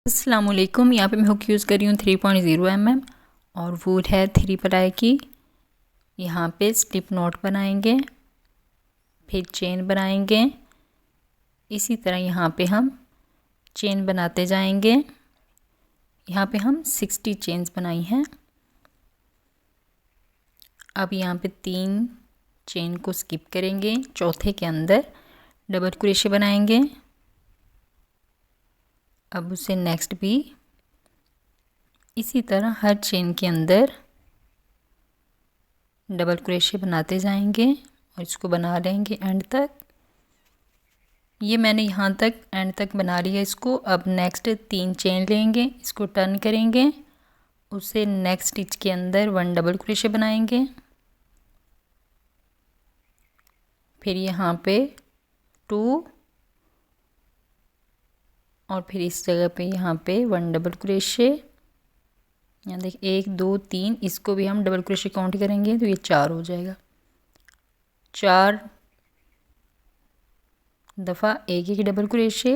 अस्सलामुअलैकुम। यहाँ पे मैं हुक यूज़ कर रही हूँ 3.0 mm और वूल है 3 प्लाई की। यहाँ पे स्लिप नॉट बनाएंगे, फिर चेन बनाएंगे। इसी तरह यहाँ पे हम चेन बनाते जाएंगे। यहाँ पे हम 60 चेन्स बनाई हैं। अब यहाँ पे 3 चेन को स्किप करेंगे, चौथे के अंदर डबल क्रोशे बनाएंगे। अब उसे नेक्स्ट भी इसी तरह हर चेन के अंदर डबल क्रोशे बनाते जाएंगे और इसको बना लेंगे एंड तक। ये मैंने यहाँ तक एंड तक बना लिया इसको। अब नेक्स्ट 3 चेन लेंगे, इसको टर्न करेंगे, उसे नेक्स्ट स्टिच के अंदर 1 डबल क्रोशे बनाएंगे। फिर यहाँ पे 2 और फिर इस जगह पे यहाँ पे 1 डबल क्रोशे। यहाँ देखिए 1 2 3, इसको भी हम डबल क्रोशे काउंट करेंगे तो ये 4 हो जाएगा। 4 दफ़ा एक डबल क्रोशे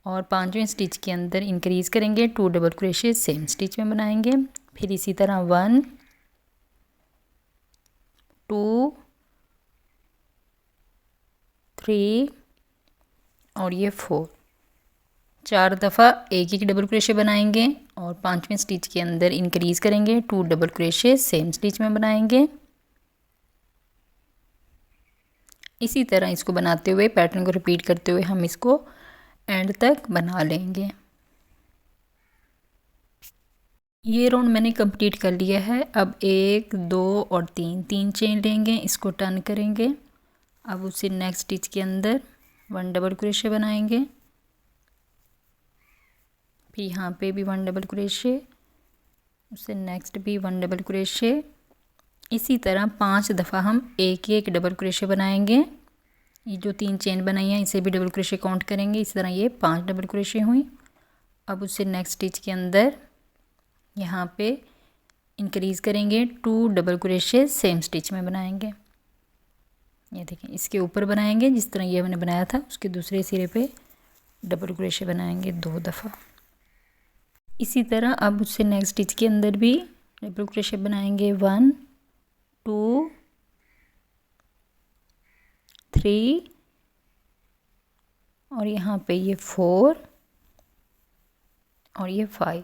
और 5वें स्टिच के अंदर इंक्रीज करेंगे 2 डबल क्रोशे सेम स्टिच में बनाएंगे। फिर इसी तरह 1 2 3 और ये 4, 4 दफ़ा एक डबल क्रोशे बनाएंगे और 5वें स्टिच के अंदर इंक्रीज करेंगे 2 डबल क्रोशे सेम स्टिच में बनाएंगे। इसी तरह इसको बनाते हुए, पैटर्न को रिपीट करते हुए हम इसको एंड तक बना लेंगे। ये राउंड मैंने कंप्लीट कर लिया है। अब 1 2 और 3 चेन लेंगे, इसको टर्न करेंगे। अब उसे नेक्स्ट स्टिच के अंदर 1 डबल क्रोशे बनाएंगे। फिर यहाँ पे भी 1 डबल क्रोशे, उससे नेक्स्ट भी 1 डबल क्रोशे। इसी तरह 5 दफ़ा हम एक डबल क्रोशे बनाएंगे। ये जो 3 चेन बनाई हैं इसे भी डबल क्रोशे काउंट करेंगे। इस तरह ये 5 डबल क्रोशे हुई। अब उससे नेक्स्ट स्टिच के अंदर यहाँ पे इंक्रीज़ करेंगे 2 डबल क्रोशे सेम स्टिच में बनाएंगे। ये देखें, इसके ऊपर बनाएंगे जिस तरह ये मैंने बनाया था, उसके दूसरे सिरे पे डबल क्रोशे बनाएंगे 2 दफ़ा। इसी तरह अब उससे नेक्स्ट स्टिच के अंदर भी डबल क्रोशे बनाएंगे 1 2 3 और यहाँ पे ये 4 और ये 5।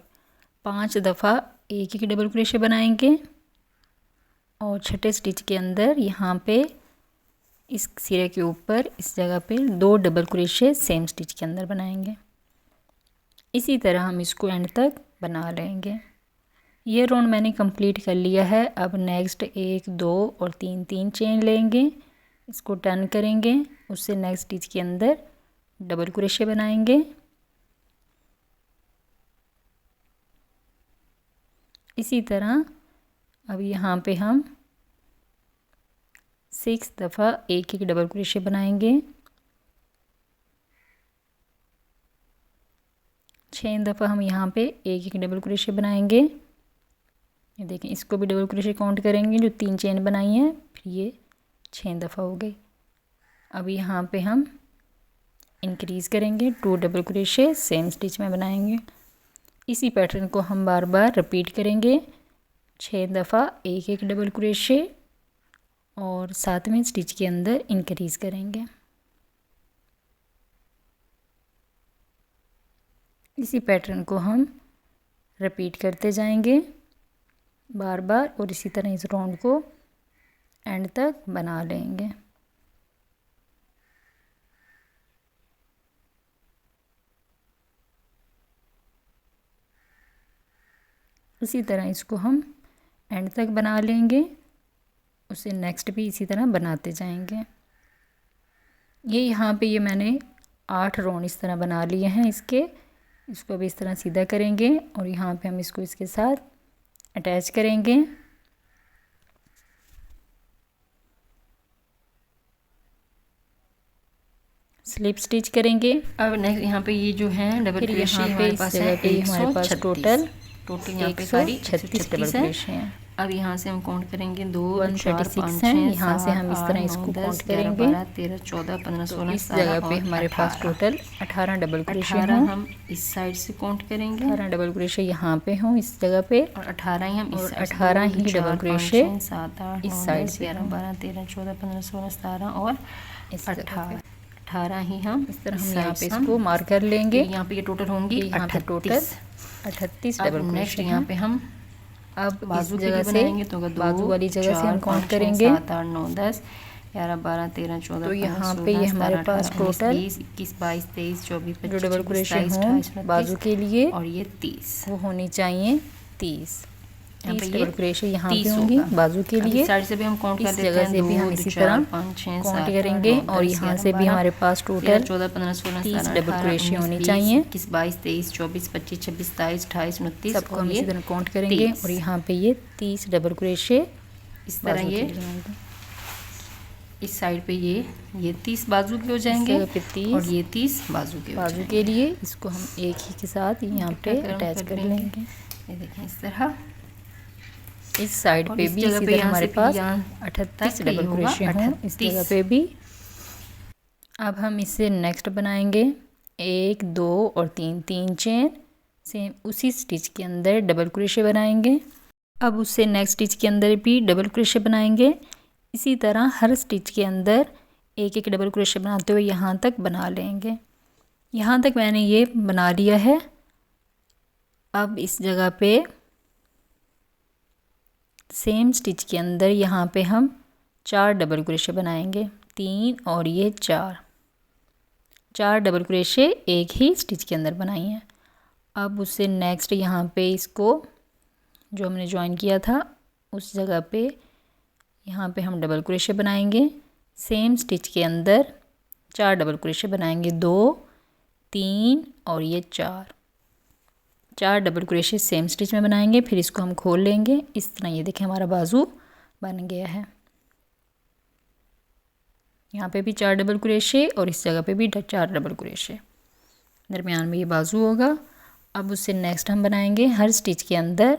5 दफ़ा एक डबल क्रोशे बनाएंगे और छठे स्टिच के अंदर यहाँ पे इस सिरे के ऊपर इस जगह पे 2 डबल क्रोशे सेम स्टिच के अंदर बनाएंगे। इसी तरह हम इसको एंड तक बना लेंगे। ये राउंड मैंने कंप्लीट कर लिया है। अब नेक्स्ट 1 2 और 3 चेन लेंगे, इसको टर्न करेंगे, उससे नेक्स्ट स्टिच के अंदर डबल क्रोशे बनाएंगे। इसी तरह अब यहाँ पे हम 6 दफ़ा एक डबल क्रोशे बनाएंगे। 6 दफ़ा हम यहाँ पे एक डबल क्रोशे बनाएंगे। ये देखें, इसको भी डबल क्रोशे काउंट करेंगे जो 3 चेन बनाई हैं, फिर ये 6 दफ़ा हो गई। अब यहाँ पे हम इंक्रीज़ करेंगे 2 डबल क्रोशे सेम स्टिच में बनाएंगे। इसी पैटर्न को हम बार बार रिपीट करेंगे। 6 दफ़ा एक डबल क्रोशे और 7वें स्टिच के अंदर इंक्रीज़ करेंगे। इसी पैटर्न को हम रिपीट करते जाएंगे बार बार और इसी तरह इस राउंड को एंड तक बना लेंगे। इसी तरह इसको हम एंड तक बना लेंगे, उसे नेक्स्ट भी इसी तरह बनाते जाएंगे। ये यहाँ पे ये मैंने 8 राउंड इस तरह बना लिए हैं इसको अभी इस तरह सीधा करेंगे और यहाँ पे हम इसको इसके साथ अटैच करेंगे। स्लिप स्टिच करेंगे। अब नेक्स्ट यहाँ पे ये जो है डबल क्रोशे हमारे पास है 136 टोटल यहाँ पे सारी 36 डबल क्रोशे हैं। अब यहाँ से हम काउंट करेंगे 2 4 5 है। 6 यहाँ से हम इस तरह 7 इसको 8 9 काउंट 10 11 करेंगे। 12 13 14 15 16 इस 17 जगह पे और हमारे पास 18 टोटल 18 डबल क्रोशे 18 हों। हम इस साइड से काउंट करेंगे, 18 डबल क्रोशे यहाँ पे हों इस जगह पे, और 18 ही हम इस और साइड से 18 ही डबल क्रोशे 7 8 इस 9 साइड 10 से 11 हों 12 13 14 15 16 17 और इस जगह पे। 18 ही हम इस तरह हम साइड यहाँ पे से इसको मार्क कर लेंगे। यहाँ पे ये टोटल होंगी यहाँ पे टोटल 38 अब डबल नेक्स्ट क्रोशे यहाँ हैं। पे हम अब बाजू इस के जगह लिए से बनाएंगे तो 2 बाजू वाली जगह से हम 4 काउंट 5 6 करेंगे। 7 8 9 10 11 12 13 14 तो 15 यहाँ 16 पे ये हमारे 17 पास 18 19 टोटल 20 21 22 23 24 जो 25 डबल 26 क्रोशे 27 हों 28 बाजू 29 के लिए और ये 30 वो होनी चाहिए 30 यहाँ पे डबल क्रोशे यहाँ पे 30 होंगी होगा। बाजू के अब लिए। इस साइड से भी हम काउंट कर इस लेते जगह हैं से भी हम 2 इसी 4 तरह 5 6 काउंट 7 करेंगे 8 9 और 10 यहाँ 11 से भी 12 हमारे पास 13 टोटल 14 15 16 30 17 डबल 18 क्रोशे 19 होनी 20 चाहिए। 21 22 23 24 25 26 27 28 29 सबको और हम ये इसी तरह काउंट करेंगे 30 और यहाँ पे ये 30 डबल क्रोशे इस तरह बाजू ये के लिए होंगे। इस साइड पे ये 30 बाजू के हो इस जाएंगे जगह पे 30 और ये 30 बाजू के हो बाजू जाएंगे। के लिए इसको हम एक ही के साथ यहाँ पे अटैच कर लेंगे। ये देखें इस तरह। इस साइड पे भी इसी तरह हमारे पास 38 डबल क्रोशे हों इस जगह पे भी। अब हम इससे नेक्स्ट बनाएंगे 1 2 और 3 3 चेन सेम उसी स्टिच के अंदर डबल क्रोशे बनाएंगे। अब उससे नेक्स्ट स्टिच के अंदर भी डबल क्रोशे बनाएंगे। इसी तरह हर स्टिच के अंदर एक एक डबल क्रोशे बनाते हुए यहाँ तक बना लेंगे। यहाँ तक मैंने ये बना लिया है। अब इस जगह पे सेम स्टिच के अंदर यहाँ पे हम 4 डबल क्रोशे बनाएंगे, 3 और ये 4 डबल क्रोशे एक ही स्टिच के अंदर बनाई हैं। अब उससे नेक्स्ट यहाँ पे इसको जो हमने ज्वाइन किया था उस जगह पे यहाँ पे हम डबल क्रोशे बनाएंगे। सेम स्टिच के अंदर 4 डबल क्रोशे बनाएंगे, 2 3 और ये 4 डबल क्रोशे सेम स्टिच में बनाएंगे। फिर इसको हम खोल लेंगे। इस तरह ये देखें हमारा बाजू बन गया है। यहाँ पे भी 4 डबल क्रोशे और इस जगह पे भी 4 डबल क्रोशे, दरमियान में ये बाजू होगा। अब उससे नेक्स्ट हम बनाएंगे हर स्टिच के अंदर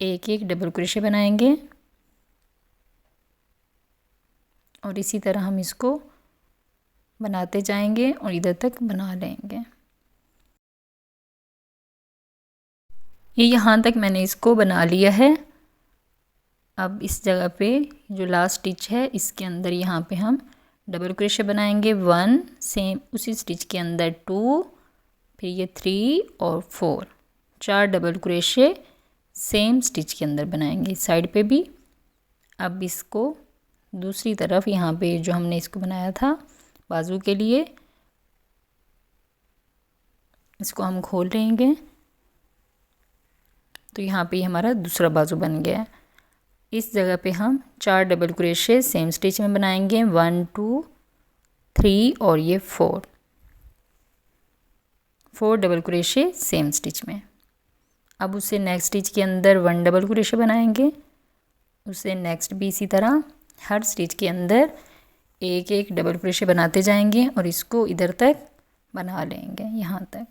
एक एक डबल क्रोशे बनाएंगे और इसी तरह हम इसको बनाते जाएंगे और इधर तक बना लेंगे। ये यहाँ तक मैंने इसको बना लिया है। अब इस जगह पे जो लास्ट स्टिच है इसके अंदर यहाँ पे हम डबल क्रोशे बनाएंगे, 1 सेम उसी स्टिच के अंदर 2 फिर ये 3 और 4 डबल क्रोशे सेम स्टिच के अंदर बनाएंगे इस साइड पे भी। अब इसको दूसरी तरफ यहाँ पे जो हमने इसको बनाया था बाजू के लिए इसको हम खोल लेंगे तो यहाँ पे हमारा दूसरा बाजू बन गया है। इस जगह पे हम 4 डबल क्रोशे सेम स्टिच में बनाएंगे, 1 2 3 और ये 4 डबल क्रोशे सेम स्टिच में। अब उससे नेक्स्ट स्टिच के अंदर 1 डबल क्रोशे बनाएंगे, उससे नेक्स्ट भी इसी तरह हर स्टिच के अंदर एक एक डबल क्रोशे बनाते जाएंगे और इसको इधर तक बना लेंगे यहाँ तक।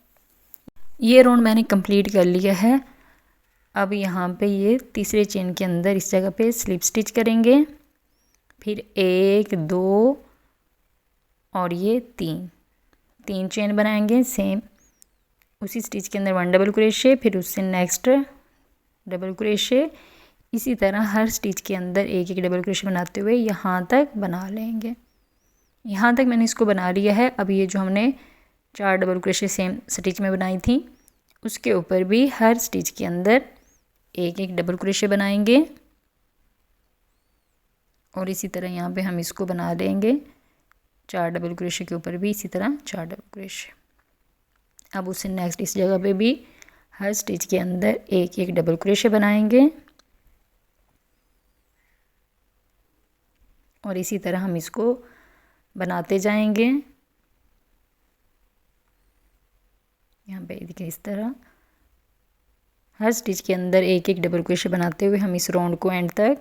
ये राउंड मैंने कंप्लीट कर लिया है। अब यहाँ पे ये तीसरे चेन के अंदर इस जगह पे स्लिप स्टिच करेंगे, फिर 1 2 और ये 3 चेन बनाएंगे सेम उसी स्टिच के अंदर 1 डबल क्रोशे, फिर उससे नेक्स्ट डबल क्रोशे। इसी तरह हर स्टिच के अंदर एक एक डबल क्रोशे बनाते हुए यहाँ तक बना लेंगे। यहाँ तक मैंने इसको बना लिया है। अब ये जो हमने 4 डबल क्रोशे सेम स्टिच में बनाई थी उसके ऊपर भी हर स्टिच के अंदर एक एक डबल क्रोशे बनाएंगे और इसी तरह यहाँ पे हम इसको बना लेंगे 4 डबल क्रोशे के ऊपर भी इसी तरह 4 डबल क्रोशे। अब उससे नेक्स्ट इस जगह पे भी हर स्टिच के अंदर एक एक डबल क्रोशे बनाएंगे और इसी तरह हम इसको बनाते जाएंगे। यहाँ पे देखिए इस तरह हर स्टिच के अंदर एक एक डबल क्रोशे बनाते हुए हम इस राउंड को एंड तक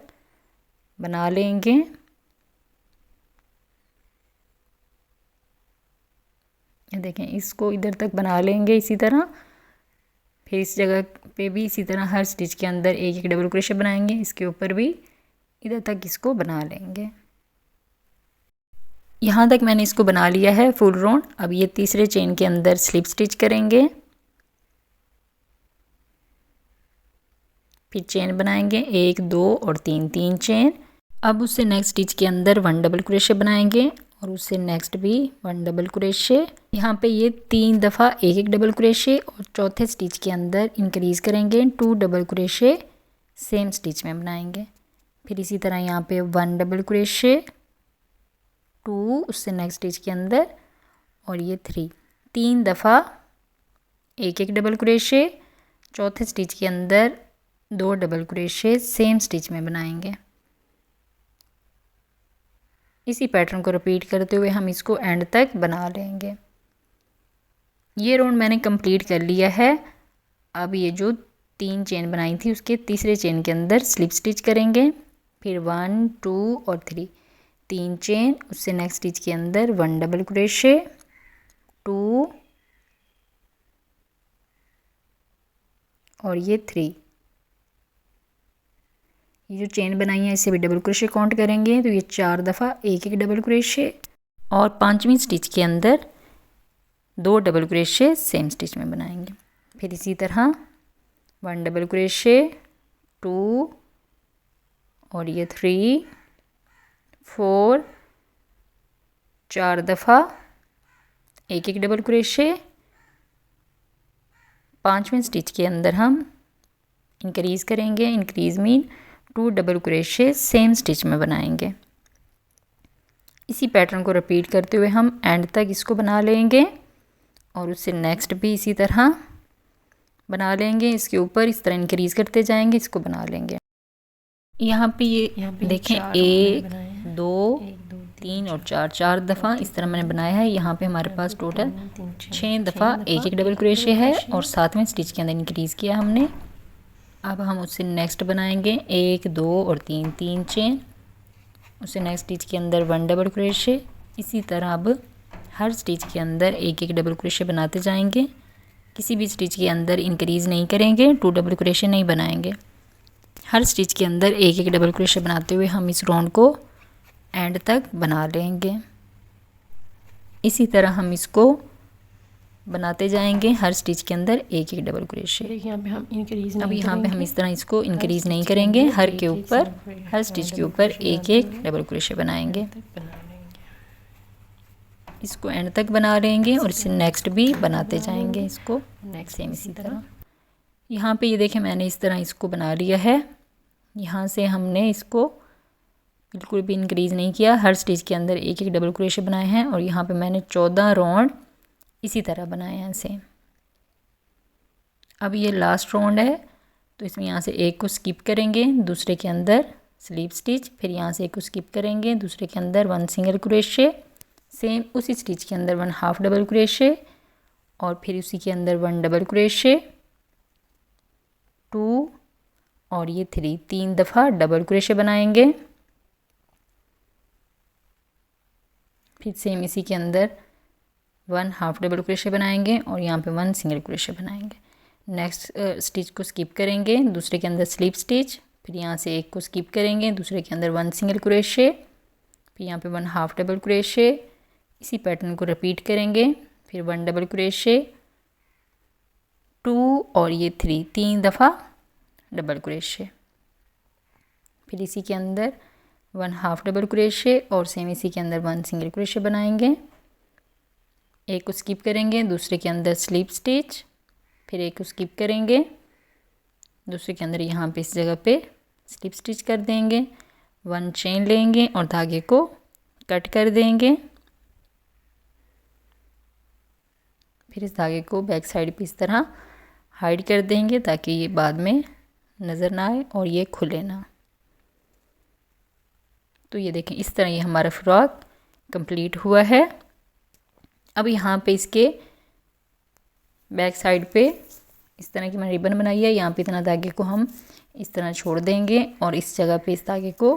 बना लेंगे। ये देखें इसको इधर तक बना लेंगे इसी तरह। फिर इस जगह पे भी इसी तरह हर स्टिच के अंदर एक एक डबल क्रोशे बनाएंगे। इसके ऊपर भी इधर तक इसको बना लेंगे। यहाँ तक मैंने इसको बना लिया है फुल राउंड। अब ये तीसरे चेन के अंदर स्लिप स्टिच करेंगे, फिर चेन बनाएंगे 1 2 और 3 3 चेन। अब उससे नेक्स्ट स्टिच के अंदर 1 डबल क्रोशे बनाएंगे और उससे नेक्स्ट भी 1 डबल क्रोशे। यहाँ पे ये 3 दफ़ा एक एक डबल क्रोशे और चौथे स्टिच के अंदर इंक्रीज़ करेंगे 2 डबल क्रोशे सेम स्टिच में बनाएंगे। फिर इसी तरह यहाँ पे 1 डबल क्रोशे 2, उससे नेक्स्ट स्टिच के अंदर और ये 3 दफ़ा एक एक डबल क्रोशे, चौथे स्टिच के अंदर 2 डबल क्रोशे सेम स्टिच में बनाएंगे। इसी पैटर्न को रिपीट करते हुए हम इसको एंड तक बना लेंगे। ये राउंड मैंने कंप्लीट कर लिया है। अब ये जो 3 चेन बनाई थी उसके तीसरे चेन के अंदर स्लिप स्टिच करेंगे, फिर 1 2 और 3 चेन, उससे नेक्स्ट स्टिच के अंदर 1 डबल क्रोशे 2 और ये 3। ये जो चेन बनाई है इसे भी डबल क्रोशे काउंट करेंगे तो ये 4 दफ़ा एक एक डबल क्रोशे और 5वीं स्टिच के अंदर 2 डबल क्रोशे सेम स्टिच में बनाएंगे। फिर इसी तरह 1 डबल क्रोशे 2 और ये 3 4, 4 दफ़ा एक एक डबल क्रोशे। 5वें स्टिच के अंदर हम इंक्रीज़ करेंगे, increase mean 2 double crochet same stitch में बनाएंगे। इसी पैटर्न को रिपीट करते हुए हम एंड तक इसको बना लेंगे और उससे नेक्स्ट भी इसी तरह बना लेंगे। इसके ऊपर इस तरह इंक्रीज़ करते जाएंगे, इसको बना लेंगे। यहाँ पे ये देखें 1 2 3 और 4 दफ़ा इस तरह मैंने बनाया है। यहाँ पे हमारे पास टोटल 6 दफ़ा एक एक डबल क्रोशे है और 7वें स्टिच के अंदर इंक्रीज़ किया हमने। अब हम उससे नेक्स्ट बनाएंगे 1 2 और 3 चेन, उससे नेक्स्ट स्टिच के अंदर 1 डबल क्रोशे। इसी तरह अब हर स्टिच के अंदर एक एक डबल क्रोशे बनाते जाएंगे। किसी भी स्टिच के अंदर इंक्रीज़ नहीं करेंगे, 2 डबल क्रोशे नहीं बनाएंगे। हर स्टिच के अंदर एक एक डबल क्रोशे बनाते हुए हम इस राउंड को एंड तक बना लेंगे। इसी तरह हम इसको बनाते जाएंगे, हर स्टिच के अंदर एक एक डबल क्रोशे। यहाँ पे हम इंक्रीज अब यहाँ पे हम इस तरह इसको इंक्रीज़ नहीं करेंगे, हर के ऊपर हर स्टिच के ऊपर एक एक डबल क्रोशे बनाएंगे। इसको एंड तक बना लेंगे और इससे नेक्स्ट भी बनाते जाएंगे इसको नेक्स्ट सेम इसी तरह। यहाँ पे ये देखें मैंने इस तरह इसको बना लिया है। यहाँ से हमने इसको बिल्कुल भी इंक्रीज़ नहीं किया, हर स्टिच के अंदर एक एक डबल क्रोशे बनाए हैं और यहाँ पे मैंने 14 राउंड इसी तरह बनाए हैं सेम। अब ये लास्ट राउंड है तो इसमें यहाँ से एक को स्किप करेंगे, दूसरे के अंदर स्लीप स्टिच, फिर यहाँ से एक को स्किप करेंगे, दूसरे के अंदर 1 सिंगल क्रोशे, सेम उसी स्टिच के अंदर 1 हाफ डबल क्रोशे और फिर उसी के अंदर 1 डबल क्रोशे 2 और ये 3 दफ़ा डबल क्रोशे बनाएंगे। फिर सेम इसी के अंदर 1 हाफ डबल क्रोशे बनाएंगे और यहाँ पे 1 सिंगल क्रोशे बनाएंगे। नेक्स्ट स्टिच को स्किप करेंगे, दूसरे के अंदर स्लिप स्टिच, फिर यहाँ से एक को स्किप करेंगे, दूसरे के अंदर 1 सिंगल क्रोशे, फिर यहाँ पे 1 हाफ डबल क्रोशे। इसी पैटर्न को रिपीट करेंगे, फिर 1 डबल क्रोशे 2 और ये 3 दफ़ा डबल क्रोशे, फिर इसी के अंदर 1 हाफ डबल क्रोशे और सेम इसी के अंदर 1 सिंगल क्रोशे बनाएंगे। एक को स्किप करेंगे, दूसरे के अंदर स्लिप स्टिच, फिर एक को स्किप करेंगे, दूसरे के अंदर यहाँ पे इस जगह पे स्लिप स्टिच कर देंगे, 1 चेन लेंगे और धागे को कट कर देंगे। फिर इस धागे को बैक साइड पे इस तरह हाइड कर देंगे ताकि ये बाद में नज़र ना आए और ये खुले ना। तो ये देखें इस तरह ये हमारा फ्रॉक कंप्लीट हुआ है। अब यहाँ पे इसके बैक साइड पे इस तरह की मैंने रिबन बनाई है, यहाँ पे इतना धागे को हम इस तरह छोड़ देंगे और इस जगह पे इस धागे को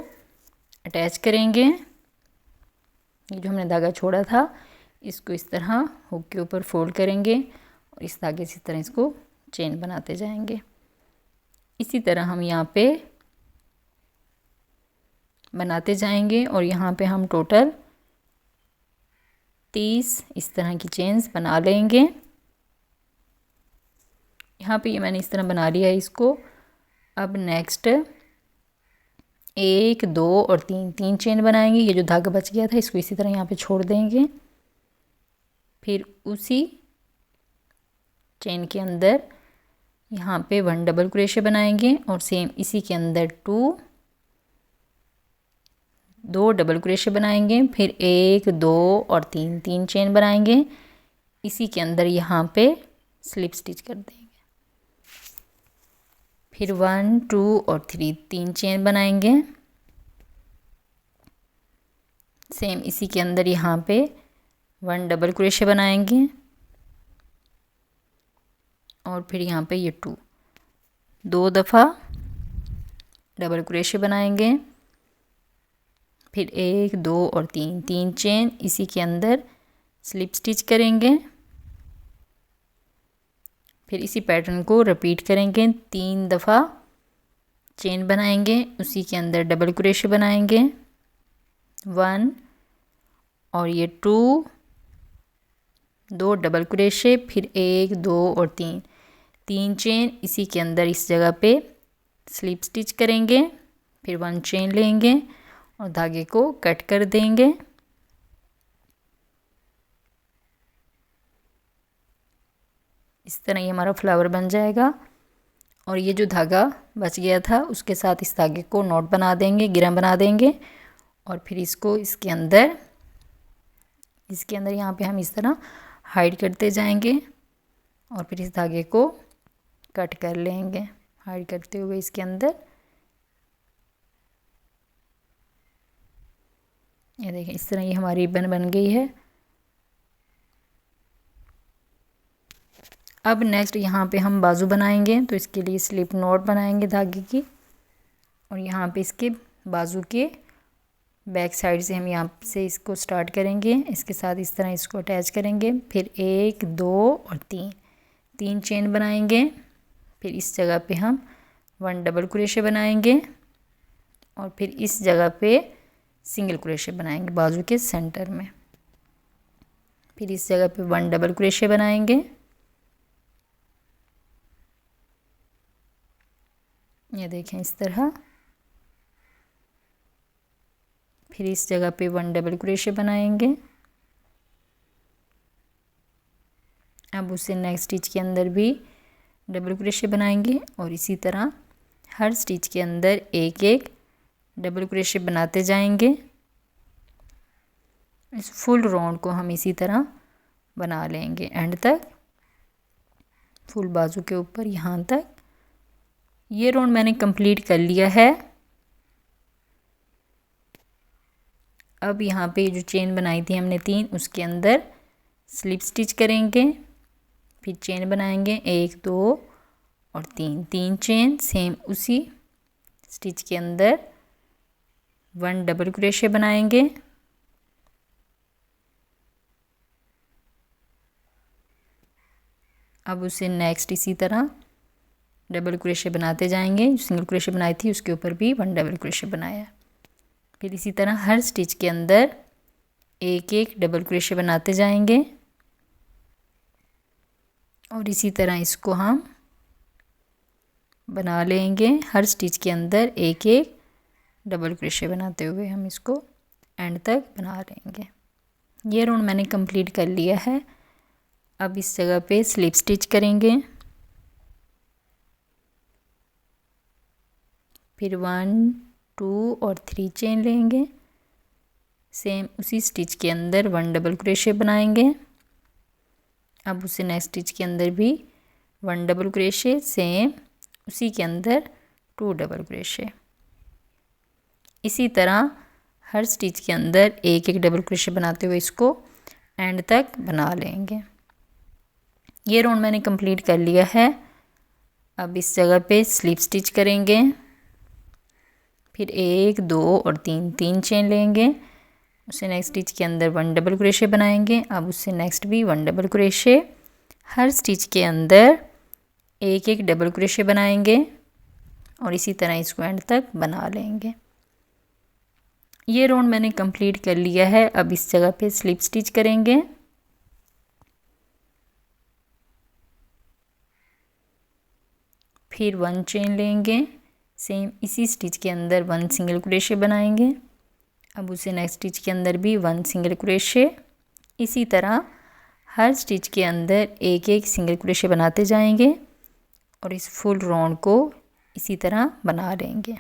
अटैच करेंगे। ये जो हमने धागा छोड़ा था इसको इस तरह हुक के ऊपर फोल्ड करेंगे और इस धागे से इस तरह इसको चेन बनाते जाएंगे। इसी तरह हम यहाँ पे बनाते जाएंगे और यहाँ पे हम टोटल 30 इस तरह की चेन्स बना लेंगे। यहाँ पे ये मैंने इस तरह बना लिया है इसको। अब नेक्स्ट 1 2 और 3 चेन बनाएंगे। ये जो धागा बच गया था इसको इसी तरह यहाँ पे छोड़ देंगे। फिर उसी चेन के अंदर यहाँ पे 1 डबल क्रोशे बनाएंगे और सेम इसी के अंदर 2 डबल क्रोशे बनाएंगे। फिर 1 2 और 3 चेन बनाएंगे। इसी के अंदर यहाँ पे स्लिप स्टिच कर देंगे। फिर 1 2 और 3 चेन बनाएंगे। सेम इसी के अंदर यहाँ पे 1 डबल क्रोशे बनाएंगे और फिर यहाँ पे ये 2 दफ़ा डबल क्रोशे बनाएंगे। फिर 1 2 और 3 चेन इसी के अंदर स्लिप स्टिच करेंगे। फिर इसी पैटर्न को रिपीट करेंगे। 3 दफ़ा चेन बनाएंगे, उसी के अंदर डबल क्रोशे बनाएंगे 1 और ये 2 डबल क्रोशे। फिर 1 2 और 3 चेन इसी के अंदर इस जगह पे स्लिप स्टिच करेंगे। फिर 1 चेन लेंगे और धागे को कट कर देंगे। इस तरह ये हमारा फ्लावर बन जाएगा। और ये जो धागा बच गया था उसके साथ इस धागे को नॉट बना देंगे, गिरा बना देंगे और फिर इसको इसके अंदर यहाँ पे हम इस तरह हाइड करते जाएंगे और फिर इस धागे को कट कर लेंगे हाइड करते हुए इसके अंदर। ये देखें इस तरह ये हमारी रिबन बन गई है। अब नेक्स्ट यहाँ पे हम बाजू बनाएंगे, तो इसके लिए स्लिप नॉट बनाएंगे धागे की और यहाँ पे इसके बाजू के बैक साइड से हम यहाँ से इसको स्टार्ट करेंगे। इसके साथ इस तरह इसको अटैच करेंगे। फिर 1 2 और 3 चेन बनाएंगे। फिर इस जगह पे हम 1 डबल क्रोशे बनाएंगे और फिर इस जगह पे सिंगल क्रोशे बनाएंगे बाजू के सेंटर में। फिर इस जगह पे 1 डबल क्रोशे बनाएंगे। ये देखें इस तरह। फिर इस जगह पे 1 डबल क्रोशे बनाएंगे। अब उसे नेक्स्ट स्टिच के अंदर भी डबल क्रोशे बनाएंगे और इसी तरह हर स्टिच के अंदर एक डबल क्रोशे बनाते जाएंगे। इस फुल राउंड को हम इसी तरह बना लेंगे एंड तक, फुल बाजू के ऊपर यहाँ तक। ये राउंड मैंने कंप्लीट कर लिया है। अब यहाँ पे जो चेन बनाई थी हमने 3, उसके अंदर स्लिप स्टिच करेंगे। फिर चेन बनाएंगे 1 2 और 3 चेन सेम उसी स्टिच के अंदर 1 डबल क्रोशे बनाएंगे। अब उसे नेक्स्ट इसी तरह डबल क्रोशे बनाते जाएंगे। सिंगल क्रोशे बनाई थी उसके ऊपर भी 1 डबल क्रोशे बनाया। फिर इसी तरह हर स्टिच के अंदर एक डबल क्रोशे बनाते जाएंगे और इसी तरह इसको हम बना लेंगे। हर स्टिच के अंदर एक डबल क्रोशे बनाते हुए हम इसको एंड तक बना लेंगे। ये राउंड मैंने कंप्लीट कर लिया है। अब इस जगह पे स्लिप स्टिच करेंगे। फिर 1 2 और 3 चेन लेंगे। सेम उसी स्टिच के अंदर 1 डबल क्रोशे बनाएंगे। अब उसे नेक्स्ट स्टिच के अंदर भी 1 डबल क्रोशे, सेम उसी के अंदर 2 डबल क्रोशे। इसी तरह हर स्टिच के अंदर एक डबल क्रोशे बनाते हुए इसको एंड तक बना लेंगे। ये राउंड मैंने कंप्लीट कर लिया है। अब इस जगह पे स्लिप स्टिच करेंगे। फिर 1 2 और 3 चेन लेंगे। उसे नेक्स्ट स्टिच के अंदर 1 डबल क्रोशे बनाएंगे। अब उससे नेक्स्ट भी 1 डबल क्रोशे। हर स्टिच के अंदर एक डबल क्रोशे बनाएंगे और इसी तरह इसको एंड तक बना लेंगे। ये राउंड मैंने कंप्लीट कर लिया है। अब इस जगह पे स्लिप स्टिच करेंगे। फिर 1 चेन लेंगे, सेम इसी स्टिच के अंदर 1 सिंगल क्रोशे बनाएंगे। अब उसे नेक्स्ट स्टिच के अंदर भी 1 सिंगल क्रोशे, इसी तरह हर स्टिच के अंदर एक एक सिंगल क्रोशे बनाते जाएंगे और इस फुल राउंड को इसी तरह बना लेंगे।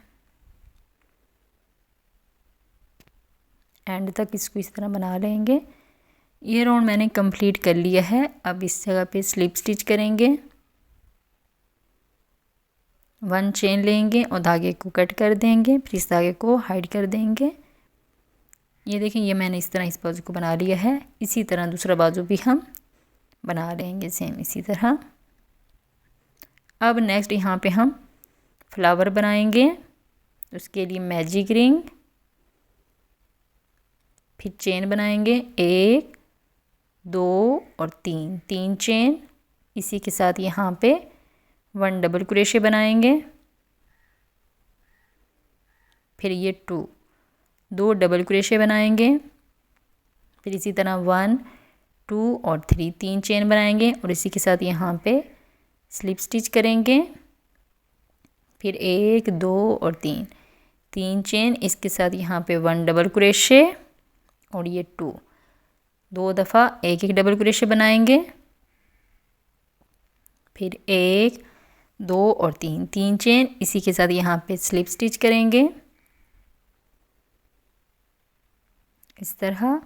एंड तक इसको इस तरह बना लेंगे। ये राउंड मैंने कंप्लीट कर लिया है। अब इस जगह पे स्लिप स्टिच करेंगे, 1 चेन लेंगे और धागे को कट कर देंगे, फिर इस धागे को हाइड कर देंगे। ये देखें, ये मैंने इस तरह इस बाजू को बना लिया है। इसी तरह दूसरा बाजू भी हम बना लेंगे सेम इसी तरह। अब नेक्स्ट यहाँ पे हम फ्लावर बनाएंगे। उसके लिए मैजिक रिंग, फिर चेन बनाएंगे 1 2 और 3 चेन। इसी के साथ यहाँ पे 1 डबल क्रोशे बनाएंगे, फिर ये 2 डबल क्रोशे बनाएंगे, फिर इसी तरह 1 2 और 3 चेन बनाएंगे और इसी के साथ यहाँ पे स्लिप स्टिच करेंगे। फिर 1 2 और 3 चेन, इसके साथ यहाँ पे 1 डबल क्रोशे और ये 2 दफ़ा एक डबल क्रोशे बनाएंगे, फिर 1 2 और 3 चेन, इसी के साथ यहाँ पे स्लिप स्टिच करेंगे इस तरह।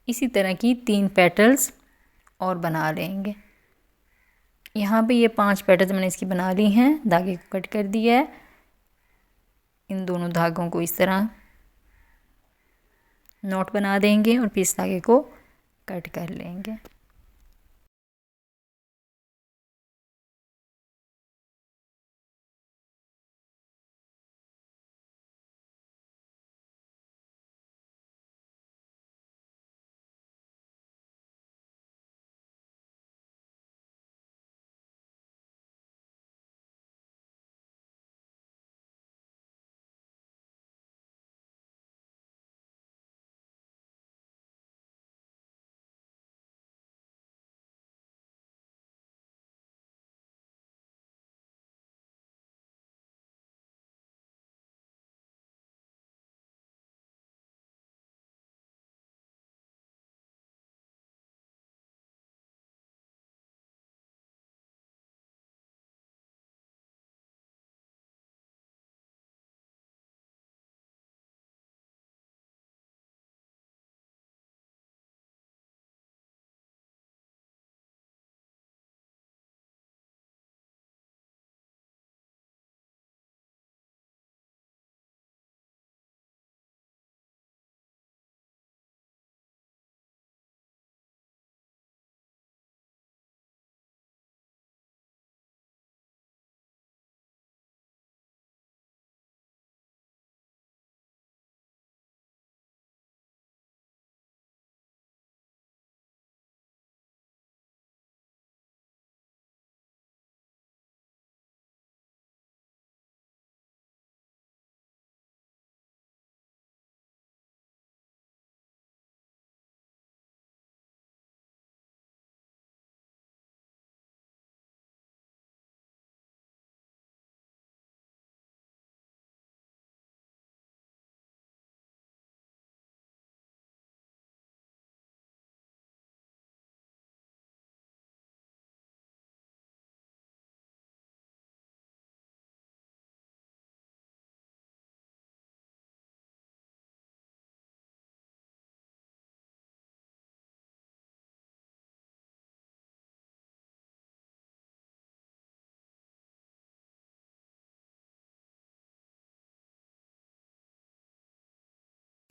इसी तरह की 3 पेटल्स और बना लेंगे। यहाँ पे ये 5 पेटल्स मैंने इसकी बना ली हैं। धागे को कट कर दिया है। इन दोनों धागों को इस तरह नॉट बना देंगे और फिर इस धागे को कट कर लेंगे।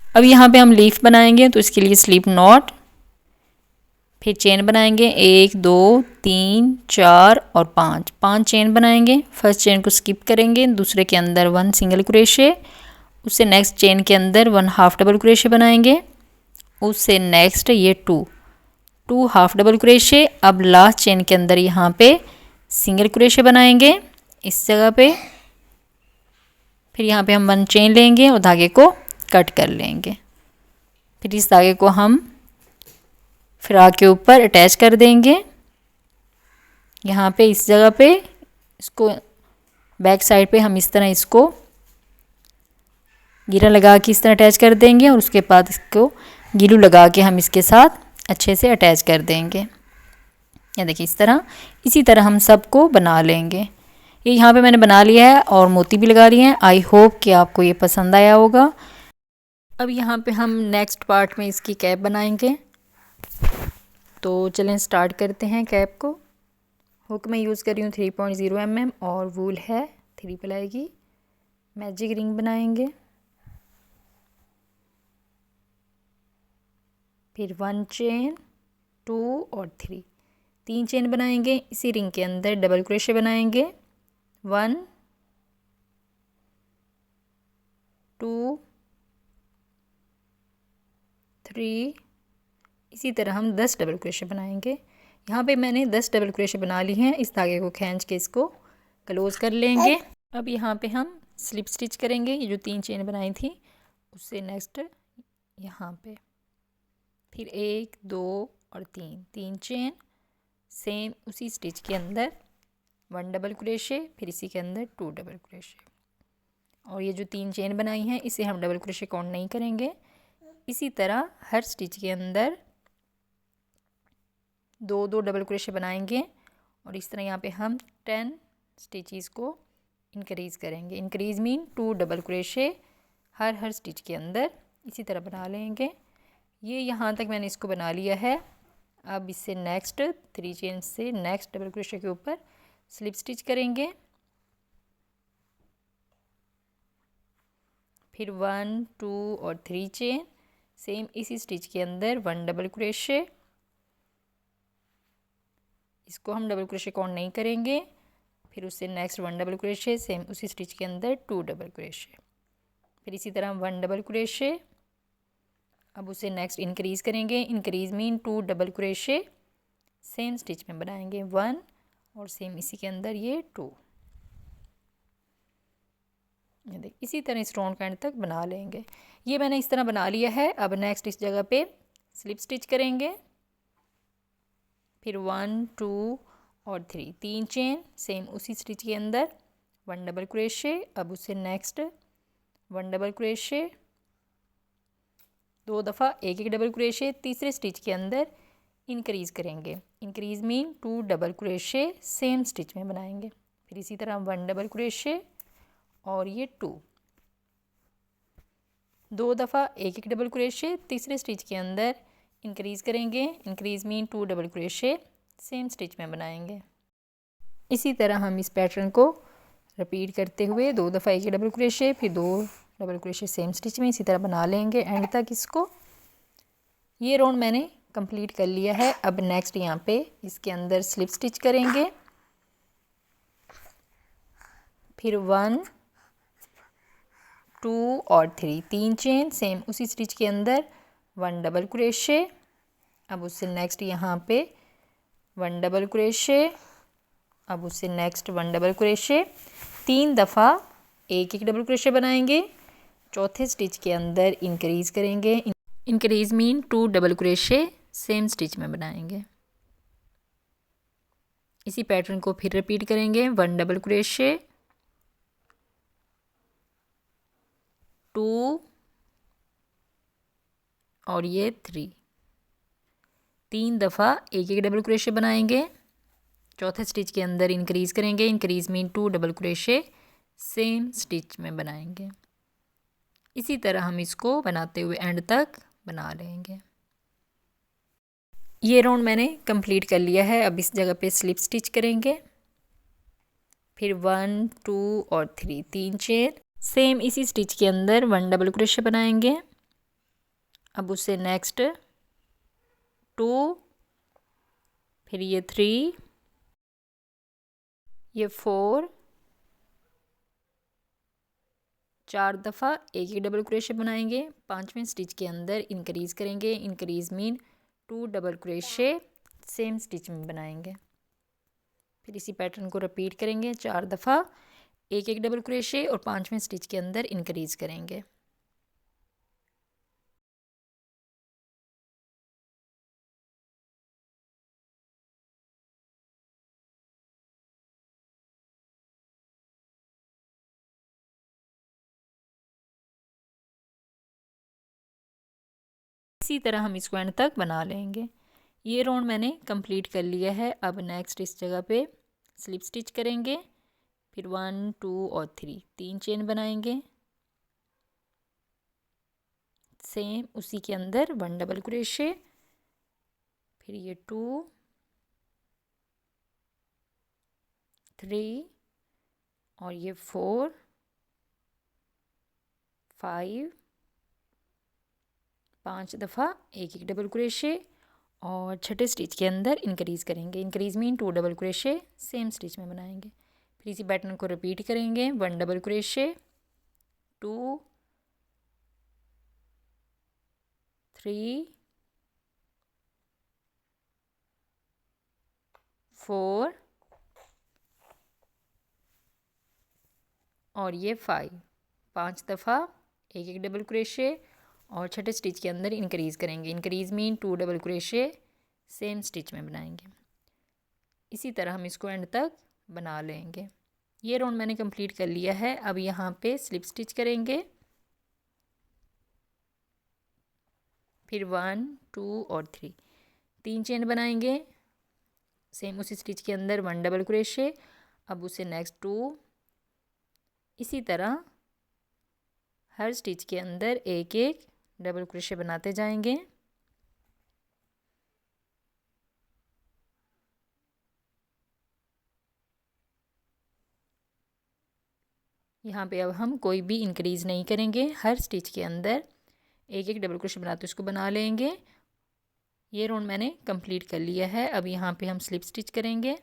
अब यहाँ पे हम लीफ बनाएंगे, तो इसके लिए स्लिप नॉट, फिर चेन बनाएंगे 1 2 3 4 और 5 चेन बनाएंगे। फर्स्ट चेन को स्किप करेंगे, दूसरे के अंदर 1 सिंगल क्रोशे, उससे नेक्स्ट चेन के अंदर 1 हाफ डबल क्रोशे बनाएंगे, उससे नेक्स्ट ये 2 हाफ डबल क्रोशे। अब लास्ट चेन के अंदर यहाँ पे सिंगल क्रोशे बनाएंगे इस जगह पे, फिर यहाँ पे हम 1 चेन लेंगे और धागे को कट कर लेंगे। फिर इस धागे को हम फ्रॉक के ऊपर अटैच कर देंगे। यहाँ पे इस जगह पे इसको बैक साइड पे हम इस तरह इसको गिरा लगा के इस तरह अटैच कर देंगे और उसके बाद इसको गीलू लगा के हम इसके साथ अच्छे से अटैच कर देंगे। ये देखिए इस तरह, इसी तरह हम सबको बना लेंगे। ये यहाँ पे मैंने बना लिया है और मोती भी लगा लिए हैं। आई होप कि आपको ये पसंद आया होगा। अब यहाँ पे हम नेक्स्ट पार्ट में इसकी कैप बनाएंगे। तो चलें स्टार्ट करते हैं कैप को। हुक मैं यूज़ कर रही हूँ 3.0 mm और वूल है 3 प्लाई की। मैजिक रिंग बनाएंगे, फिर 1 चेन, 2 और 3 चेन बनाएंगे। इसी रिंग के अंदर डबल क्रोशे बनाएंगे, 1 2 3। इसी तरह हम 10 डबल क्रोशे बनाएंगे। यहाँ पे मैंने 10 डबल क्रोशे बना ली हैं। इस धागे को खींच के इसको क्लोज कर लेंगे। अब यहाँ पे हम स्लिप स्टिच करेंगे। ये जो 3 चेन बनाई थी उससे नेक्स्ट यहाँ पे फिर 1 2 और 3 चेन, सेम उसी स्टिच के अंदर 1 डबल क्रोशे, फिर इसी के अंदर 2 डबल क्रोशे। और ये जो 3 चेन बनाई हैं इसे हम डबल क्रोशे काउंट नहीं करेंगे। इसी तरह हर स्टिच के अंदर 2 डबल क्रोशे बनाएंगे और इस तरह यहाँ पे हम 10 स्टिचेस को इंक्रीज़ करेंगे। इंक्रीज़ मीन 2 डबल क्रोशे हर स्टिच के अंदर इसी तरह बना लेंगे। ये यहाँ तक मैंने इसको बना लिया है। अब इससे नेक्स्ट 3 चेन से नेक्स्ट डबल क्रोशे के ऊपर स्लिप स्टिच करेंगे। फिर 1 2 और 3 चेन, सेम इसी स्टिच के अंदर 1 डबल क्रोशे। इसको हम डबल क्रोशे काउंट नहीं करेंगे। फिर उससे नेक्स्ट 1 डबल क्रोशे, सेम उसी स्टिच के अंदर 2 डबल क्रोशे। फिर इसी तरह 1 डबल क्रोशे। अब उसे नेक्स्ट इंक्रीज़ करेंगे। Increase mean 2 double crochet same stitch में बनाएंगे, 1 और सेम इसी के अंदर ये 2। देख इसी तरह इस राउंड का एंड तक बना लेंगे। ये मैंने इस तरह बना लिया है। अब नेक्स्ट इस जगह पे स्लिप स्टिच करेंगे। फिर 1 2 और 3 चेन, सेम उसी स्टिच के अंदर 1 डबल क्रोशे। अब उससे नेक्स्ट 1 डबल क्रोशे, 2 दफ़ा 1 डबल क्रोशे, तीसरे स्टिच के अंदर इंक्रीज़ करेंगे। Increase mean 2 double crochet same stitch में बनाएंगे। फिर इसी तरह 1 डबल क्रोशे और ये 2 दफ़ा 1 डबल क्रोशे, तीसरे स्टिच के अंदर इंक्रीज़ करेंगे। Increase mean 2 double crochet same stitch में बनाएंगे। इसी तरह हम इस पैटर्न को रिपीट करते हुए 2 दफ़ा 1 डबल क्रोशे, फिर 2 डबल क्रोशे सेम स्टिच में इसी तरह बना लेंगे एंड तक इसको। ये राउंड मैंने कंप्लीट कर लिया है। अब नेक्स्ट यहाँ पे इसके अंदर स्लिप स्टिच करेंगे। फिर 1 2 और 3 चेन, सेम उसी स्टिच के अंदर 1 डबल क्रोशे। अब उससे नेक्स्ट यहाँ पे 1 डबल क्रोशे। अब उससे नेक्स्ट 1 डबल क्रोशे, 3 दफ़ा 1 डबल क्रोशे बनाएंगे। चौथे स्टिच के अंदर इंक्रीज़ करेंगे। Increase mean 2 double crochet same stitch में बनाएंगे। इसी पैटर्न को फिर रिपीट करेंगे। 1 डबल क्रोशे, 2 और ये 3 दफ़ा 1 डबल क्रोशे बनाएंगे। चौथे स्टिच के अंदर इंक्रीज़ करेंगे। Increase mean 2 double crochet same stitch में बनाएंगे। इसी तरह हम इसको बनाते हुए एंड तक बना लेंगे। ये राउंड मैंने कंप्लीट कर लिया है। अब इस जगह पे स्लिप स्टिच करेंगे। फिर 1 2 और 3 चेन, सेम इसी स्टिच के अंदर 1 डबल क्रोशे बनाएंगे। अब उससे नेक्स्ट 2, फिर ये 3, ये 4, 4 दफ़ा 1 डबल क्रोशे बनाएंगे। 5वें स्टिच के अंदर इंक्रीज़ करेंगे। Increase mean 2 double crochet same stitch में बनाएंगे। फिर इसी पैटर्न को रिपीट करेंगे 4 दफ़ा एक एक डबल क्रोशे और 5वें स्टिच के अंदर इंक्रीज़ करेंगे। इसी तरह हम इसको एंड तक बना लेंगे। ये राउंड मैंने कंप्लीट कर लिया है। अब नेक्स्ट इस जगह पे स्लिप स्टिच करेंगे, फिर 1 2 और 3 चेन बनाएंगे। सेम उसी के अंदर 1 डबल क्रोशे, फिर ये 2 3 और ये 4 5 5 दफ़ा एक एक डबल क्रोशे और छठे स्टिच के अंदर इंक्रीज़ करेंगे। Increase mean 2 double crochet same stitch में बनाएंगे। फिर इसी पैटर्न को रिपीट करेंगे। 1 डबल क्रोशे, 2 3 4 और ये 5 दफ़ा एक एक डबल क्रोशे और छठे स्टिच के अंदर इंक्रीज़ करेंगे। Increase mean 2 double crochet same stitch में बनाएंगे। इसी तरह हम इसको एंड तक बना लेंगे। ये राउंड मैंने कंप्लीट कर लिया है। अब यहाँ पे स्लिप स्टिच करेंगे, फिर 1 2 और 3 चेन बनाएंगे। सेम उसी स्टिच के अंदर 1 डबल क्रोशे, अब उसे नेक्स्ट 2, इसी तरह हर स्टिच के अंदर एक एक डबल क्रोशे बनाते जाएंगे। यहाँ पे अब हम कोई भी इंक्रीज़ नहीं करेंगे। हर स्टिच के अंदर एक एक डबल क्रोशे बनाते उसको बना लेंगे। ये राउंड मैंने कंप्लीट कर लिया है। अब यहाँ पे हम स्लिप स्टिच करेंगे,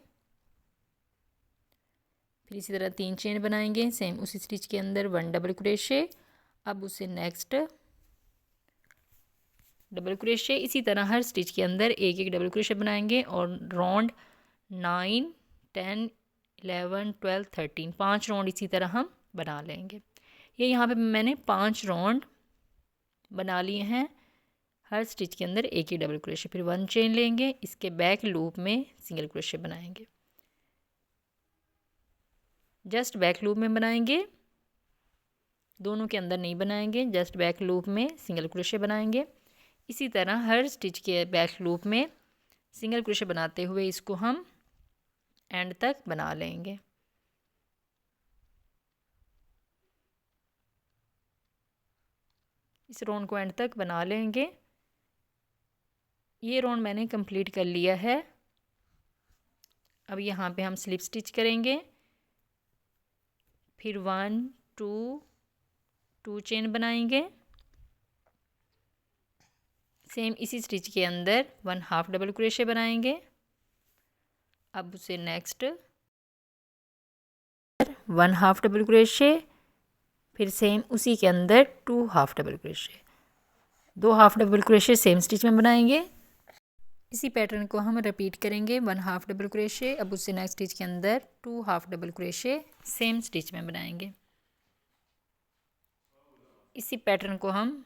फिर इसी तरह 3 चेन बनाएंगे। सेम उसी स्टिच के अंदर 1 डबल क्रोशे, अब उसे नेक्स्ट डबल क्रोशे। इसी तरह हर स्टिच के अंदर एक एक डबल क्रोशे बनाएंगे और राउंड 9 10 11 12 13 5 राउंड इसी तरह हम बना लेंगे। ये यहाँ पे मैंने 5 राउंड बना लिए हैं। हर स्टिच के अंदर एक ही डबल क्रोशे, फिर 1 चेन लेंगे, इसके बैक लूप में सिंगल क्रोशे बनाएंगे। जस्ट बैक लूप में बनाएंगे, दोनों के अंदर नहीं बनाएंगे। जस्ट बैक लूप में सिंगल क्रोशे बनाएंगे। इसी तरह हर स्टिच के बैक लूप में सिंगल क्रोशे बनाते हुए इसको हम एंड तक बना लेंगे। इस राउंड को एंड तक बना लेंगे। ये राउंड मैंने कंप्लीट कर लिया है। अब यहाँ पे हम स्लिप स्टिच करेंगे, फिर 1 2 चेन बनाएंगे। सेम इसी स्टिच के अंदर 1 हाफ डबल क्रोशे बनाएंगे। अब उसे नेक्स्ट 1 हाफ डबल क्रोशे, फिर सेम उसी के अंदर 2 half double crochet, 2 half double crochet same stitch में बनाएंगे। इसी पैटर्न को हम रिपीट करेंगे। 1 हाफ डबल क्रोशे, अब उससे नेक्स्ट स्टिच के अंदर 2 half double crochet same stitch में बनाएंगे। इसी पैटर्न को हम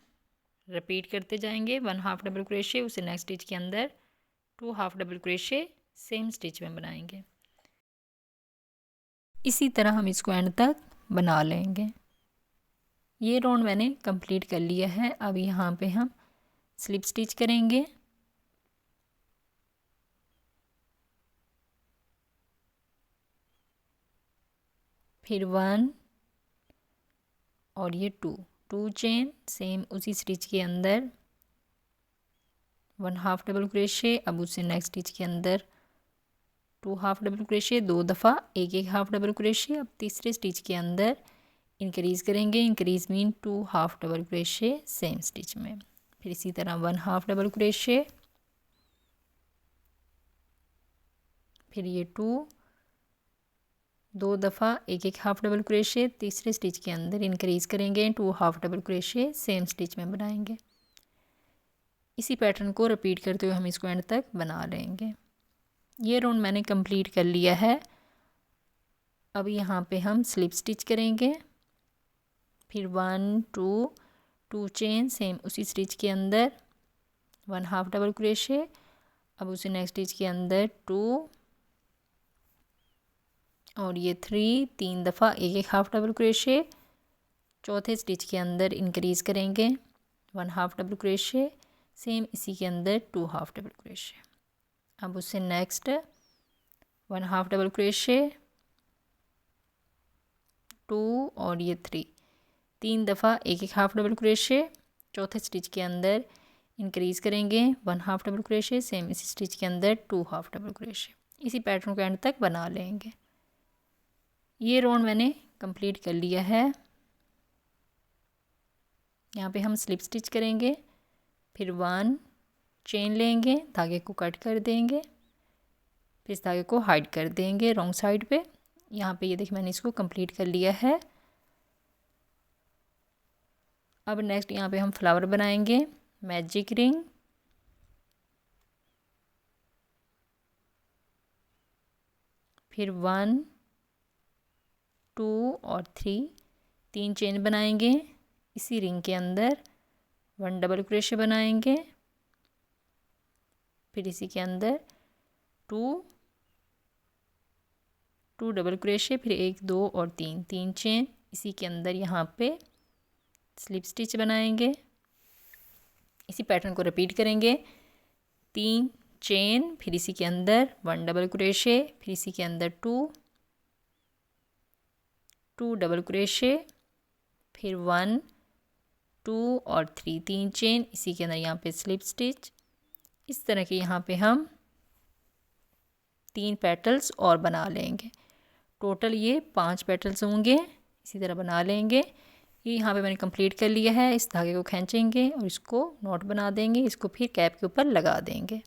रिपीट करते जाएंगे। 1 हाफ डबल क्रोशे, उसे नेक्स्ट स्टिच के अंदर 2 half double crochet same stitch में बनाएंगे। इसी तरह हम इसको एंड तक बना लेंगे। ये राउंड मैंने कंप्लीट कर लिया है। अब यहाँ पे हम स्लिप स्टिच करेंगे, फिर 1 और ये 2 चेन। सेम उसी स्टिच के अंदर 1 हाफ डबल क्रोशे, अब उससे नेक्स्ट स्टिच के अंदर 2 हाफ डबल क्रोशे, 2 दफ़ा एक एक हाफ डबल क्रोशे। अब तीसरे स्टिच के अंदर इंक्रीज़ करेंगे। Increase mean 2 half double crochet same stitch में। फिर इसी तरह 1 हाफ डबल क्रोशे, फिर ये 2 दफ़ा एक एक हाफ डबल क्रोशे। तीसरे स्टिच के अंदर इंक्रीज़ करेंगे, 2 half double crochet same stitch में बनाएंगे। इसी पैटर्न को रिपीट करते हुए हम इसको एंड तक बना लेंगे। ये राउंड मैंने कंप्लीट कर लिया है। अब यहाँ पे हम स्लिप स्टिच करेंगे, फिर 1 2 2 चेन सेम उसी स्टिच के अंदर 1 हाफ डबल क्रोशे। अब उसी नेक्स्ट स्टिच के अंदर 2 और ये 3 दफ़ा एक हाफ डबल क्रोशे। चौथे स्टिच के अंदर इंक्रीज़ करेंगे 1 हाफ डबल क्रोशे, सेम इसी के अंदर 2 हाफ डबल क्रोशे। अब उससे नेक्स्ट 1 हाफ डबल क्रोशे, 2 और ये 3 दफ़ा एक हाफ डबल क्रोशे। चौथे स्टिच के अंदर इंक्रीज़ करेंगे 1 हाफ डबल क्रोशे, सेम इसी स्टिच के अंदर 2 हाफ डबल क्रोशे। इसी पैटर्न को एंड तक बना लेंगे। ये राउंड मैंने कंप्लीट कर लिया है। यहाँ पे हम स्लिप स्टिच करेंगे, फिर 1 चेन लेंगे, धागे को कट कर देंगे, फिर इस धागे को हाइड कर देंगे रॉन्ग साइड पे। यहाँ पे ये देखिए मैंने इसको कंप्लीट कर लिया है। अब नेक्स्ट यहाँ पे हम फ्लावर बनाएंगे, मैजिक रिंग, फिर 1 2 और 3 चेन बनाएंगे, इसी रिंग के अंदर 1 डबल क्रोशे बनाएंगे, फिर इसी के अंदर 2 डबल क्रोशे, फिर 1 2 और 3 चेन, इसी के अंदर यहाँ पे स्लिप स्टिच बनाएंगे। इसी पैटर्न को रिपीट करेंगे, 3 चेन, फिर इसी के अंदर 1 डबल क्रोशे, फिर इसी के अंदर 2 डबल क्रोशे, फिर 1 2 और 3 चेन, इसी के अंदर यहाँ पे स्लिप स्टिच। इस तरह के यहाँ पे हम 3 पेटल्स और बना लेंगे। टोटल ये 5 पेटल्स होंगे, इसी तरह बना लेंगे। ये यहाँ पे मैंने कंप्लीट कर लिया है। इस धागे को खींचेंगे और इसको नॉट बना देंगे, इसको फिर कैप के ऊपर लगा देंगे।